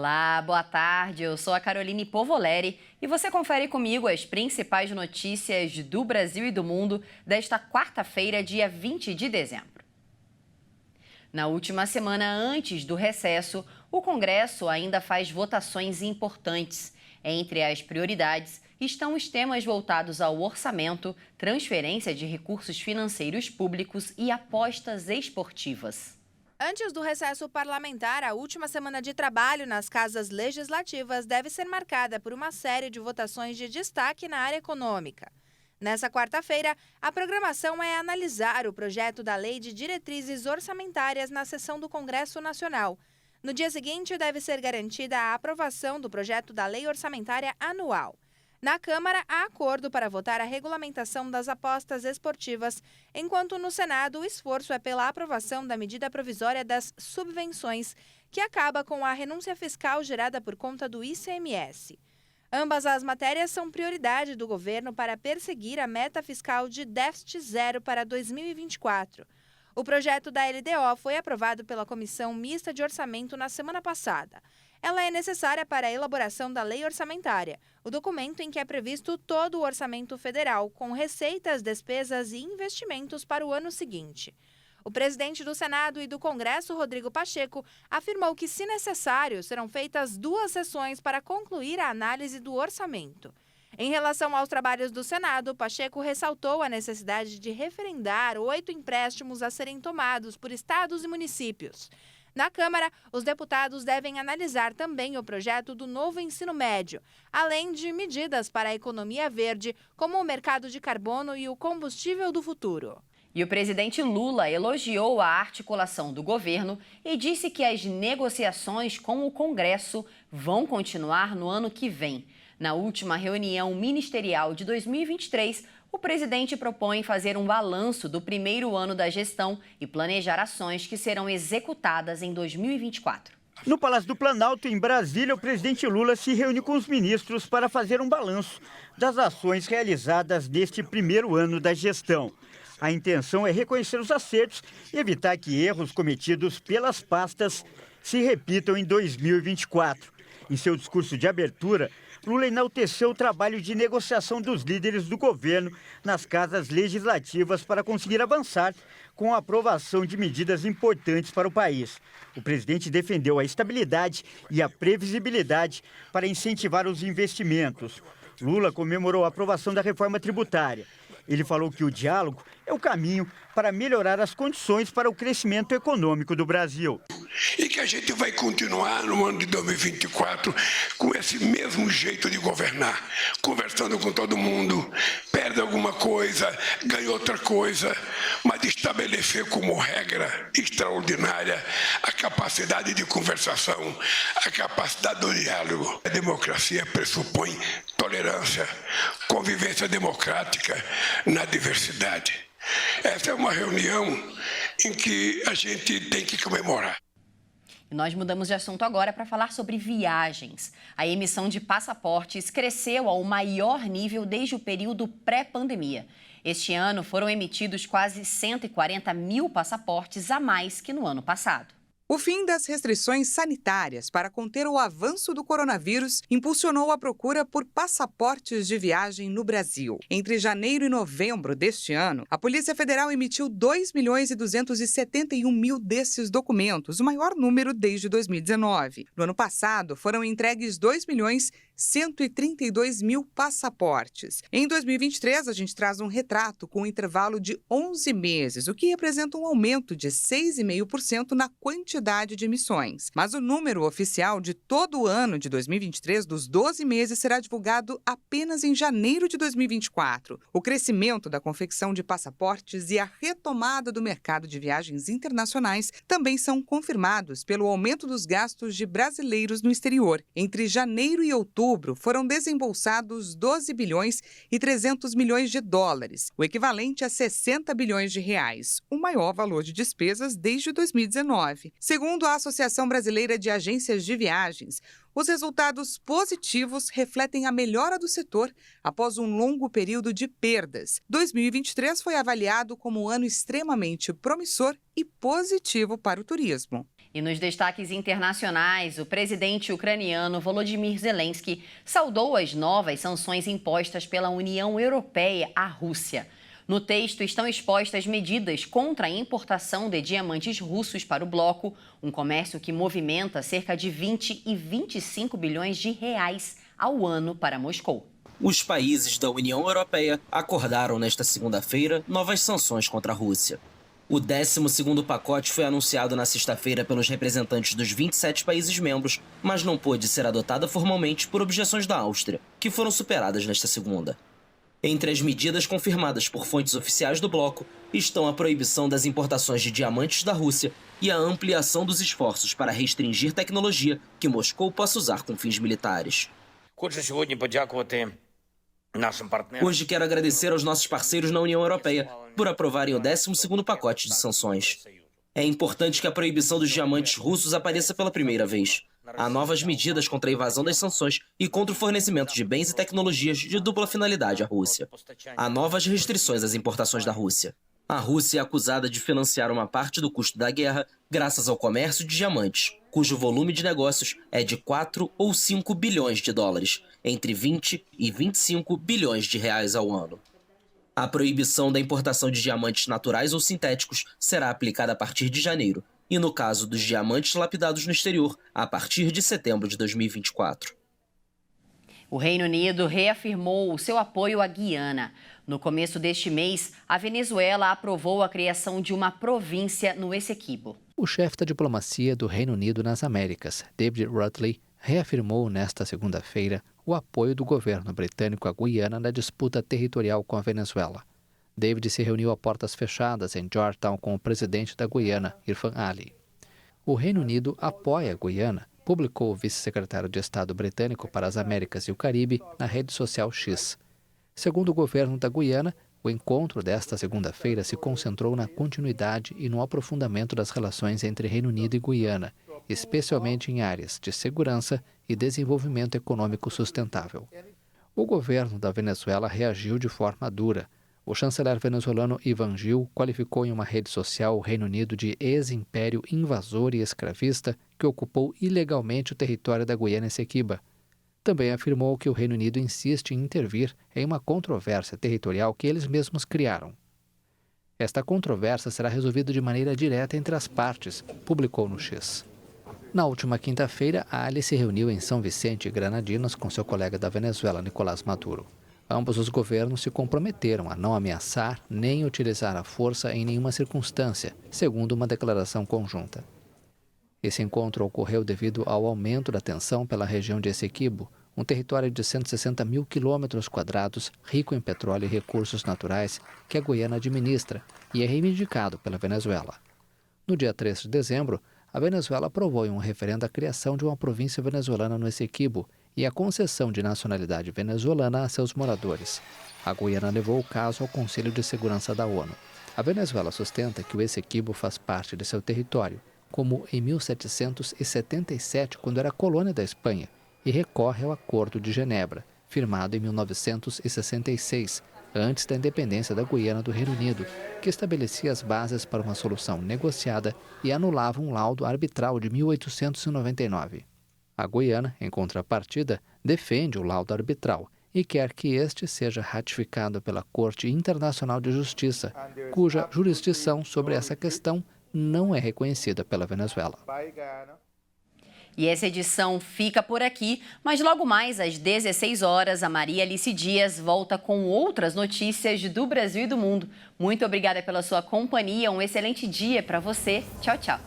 Olá, boa tarde. Eu sou a Caroline Povoleri e você confere comigo as principais notícias do Brasil e do mundo desta quarta-feira, dia 20 de dezembro. Na última semana antes do recesso, o Congresso ainda faz votações importantes. Entre as prioridades estão os temas voltados ao orçamento, transferência de recursos financeiros públicos e apostas esportivas. Antes do recesso parlamentar, a última semana de trabalho nas casas legislativas deve ser marcada por uma série de votações de destaque na área econômica. Nessa quarta-feira, a programação é analisar o projeto da Lei de Diretrizes Orçamentárias na sessão do Congresso Nacional. No dia seguinte, deve ser garantida a aprovação do projeto da Lei Orçamentária Anual. Na Câmara, há acordo para votar a regulamentação das apostas esportivas, enquanto no Senado o esforço é pela aprovação da medida provisória das subvenções, que acaba com a renúncia fiscal gerada por conta do ICMS. Ambas as matérias são prioridade do governo para perseguir a meta fiscal de déficit zero para 2024. O projeto da LDO foi aprovado pela Comissão Mista de Orçamento na semana passada. Ela é necessária para a elaboração da Lei Orçamentária, o documento em que é previsto todo o orçamento federal, com receitas, despesas e investimentos para o ano seguinte. O presidente do Senado e do Congresso, Rodrigo Pacheco, afirmou que, se necessário, serão feitas 2 sessões para concluir a análise do orçamento. Em relação aos trabalhos do Senado, Pacheco ressaltou a necessidade de referendar 8 empréstimos a serem tomados por estados e municípios. Na Câmara, os deputados devem analisar também o projeto do novo ensino médio, além de medidas para a economia verde, como o mercado de carbono e o combustível do futuro. E o presidente Lula elogiou a articulação do governo e disse que as negociações com o Congresso vão continuar no ano que vem. Na última reunião ministerial de 2023, o presidente propõe fazer um balanço do primeiro ano da gestão e planejar ações que serão executadas em 2024. No Palácio do Planalto, em Brasília, o presidente Lula se reúne com os ministros para fazer um balanço das ações realizadas neste primeiro ano da gestão. A intenção é reconhecer os acertos e evitar que erros cometidos pelas pastas se repitam em 2024. Em seu discurso de abertura, Lula enalteceu o trabalho de negociação dos líderes do governo nas casas legislativas para conseguir avançar com a aprovação de medidas importantes para o país. O presidente defendeu a estabilidade e a previsibilidade para incentivar os investimentos. Lula comemorou a aprovação da reforma tributária. Ele falou que o diálogo é o caminho para melhorar as condições para o crescimento econômico do Brasil. E que a gente vai continuar no ano de 2024 com esse mesmo jeito de governar, conversando com todo mundo, perde alguma coisa, ganha outra coisa, mas estabelecer como regra extraordinária a capacidade de conversação, a capacidade do diálogo. A democracia pressupõe tolerância, convivência democrática na diversidade. Essa é uma reunião em que a gente tem que comemorar. E nós mudamos de assunto agora para falar sobre viagens. A emissão de passaportes cresceu ao maior nível desde o período pré-pandemia. Este ano foram emitidos quase 140 mil passaportes a mais que no ano passado. O fim das restrições sanitárias para conter o avanço do coronavírus impulsionou a procura por passaportes de viagem no Brasil. Entre janeiro e novembro deste ano, a Polícia Federal emitiu 2.271.000 desses documentos, o maior número desde 2019. No ano passado, foram entregues 2.132.000 passaportes. Em 2023, a gente traz um retrato com um intervalo de 11 meses, o que representa um aumento de 6,5% na quantidade de emissões. Mas o número oficial de todo o ano de 2023, dos 12 meses, será divulgado apenas em janeiro de 2024. O crescimento da confecção de passaportes e a retomada do mercado de viagens internacionais também são confirmados pelo aumento dos gastos de brasileiros no exterior. Entre janeiro e outubro, foram desembolsados 12 bilhões e 300 milhões de dólares, o equivalente a 60 bilhões de reais, o maior valor de despesas desde 2019. Segundo a Associação Brasileira de Agências de Viagens, Os resultados positivos refletem a melhora do setor após um longo período de perdas. 2023 foi avaliado como um ano extremamente promissor e positivo para o turismo. E nos destaques internacionais, o presidente ucraniano Volodymyr Zelensky saudou as novas sanções impostas pela União Europeia à Rússia. No texto estão expostas medidas contra a importação de diamantes russos para o bloco, um comércio que movimenta cerca de 20 e 25 bilhões de reais ao ano para Moscou. Os países da União Europeia acordaram nesta segunda-feira novas sanções contra a Rússia. O 12º pacote foi anunciado na sexta-feira pelos representantes dos 27 países membros, mas não pôde ser adotada formalmente por objeções da Áustria, que foram superadas nesta segunda. Entre as medidas confirmadas por fontes oficiais do bloco estão a proibição das importações de diamantes da Rússia e a ampliação dos esforços para restringir tecnologia que Moscou possa usar com fins militares. Hoje quero agradecer aos nossos parceiros na União Europeia por aprovarem o 12º pacote de sanções. É importante que a proibição dos diamantes russos apareça pela primeira vez. Há novas medidas contra a evasão das sanções e contra o fornecimento de bens e tecnologias de dupla finalidade à Rússia. Há novas restrições às importações da Rússia. A Rússia é acusada de financiar uma parte do custo da guerra graças ao comércio de diamantes, cujo volume de negócios é de 4 ou 5 bilhões de dólares, entre 20 e 25 bilhões de reais ao ano. A proibição da importação de diamantes naturais ou sintéticos será aplicada a partir de janeiro, e no caso dos diamantes lapidados no exterior, a partir de setembro de 2024. O Reino Unido reafirmou o seu apoio à Guiana. No começo deste mês, a Venezuela aprovou a criação de uma província no Essequibo. O chefe da diplomacia do Reino Unido nas Américas, David Rutley, reafirmou nesta segunda-feira o apoio do governo britânico à Guiana na disputa territorial com a Venezuela. David se reuniu a portas fechadas em Georgetown com o presidente da Guiana, Irfan Ali. O Reino Unido apoia a Guiana, publicou o vice-secretário de Estado britânico para as Américas e o Caribe na rede social X. Segundo o governo da Guiana, o encontro desta segunda-feira se concentrou na continuidade e no aprofundamento das relações entre Reino Unido e Guiana, especialmente em áreas de segurança e desenvolvimento econômico sustentável. O governo da Venezuela reagiu de forma dura. O chanceler venezuelano Ivan Gil qualificou em uma rede social o Reino Unido de ex-império invasor e escravista que ocupou ilegalmente o território da Guiana Essequiba. Também afirmou que o Reino Unido insiste em intervir em uma controvérsia territorial que eles mesmos criaram. Esta controvérsia será resolvida de maneira direta entre as partes, publicou no X. Na última quinta-feira, Ali se reuniu em São Vicente e Granadinas com seu colega da Venezuela, Nicolás Maduro. Ambos os governos se comprometeram a não ameaçar nem utilizar a força em nenhuma circunstância, segundo uma declaração conjunta. Esse encontro ocorreu devido ao aumento da tensão pela região de Essequibo, um território de 160 mil quilômetros quadrados, rico em petróleo e recursos naturais, que a Guiana administra e é reivindicado pela Venezuela. No dia 3 de dezembro, a Venezuela aprovou em um referendo a criação de uma província venezuelana no Essequibo e a concessão de nacionalidade venezuelana a seus moradores. A Guiana levou o caso ao Conselho de Segurança da ONU. A Venezuela sustenta que o Essequibo faz parte de seu território, como em 1777, quando era colônia da Espanha, e recorre ao Acordo de Genebra, firmado em 1966, antes da independência da Guiana do Reino Unido, que estabelecia as bases para uma solução negociada e anulava um laudo arbitral de 1899. A Guiana, em contrapartida, defende o laudo arbitral e quer que este seja ratificado pela Corte Internacional de Justiça, cuja jurisdição sobre essa questão não é reconhecida pela Venezuela. E essa edição fica por aqui, mas logo mais às 16 horas, a Maria Alice Dias volta com outras notícias do Brasil e do mundo. Muito obrigada pela sua companhia, um excelente dia para você. Tchau, tchau.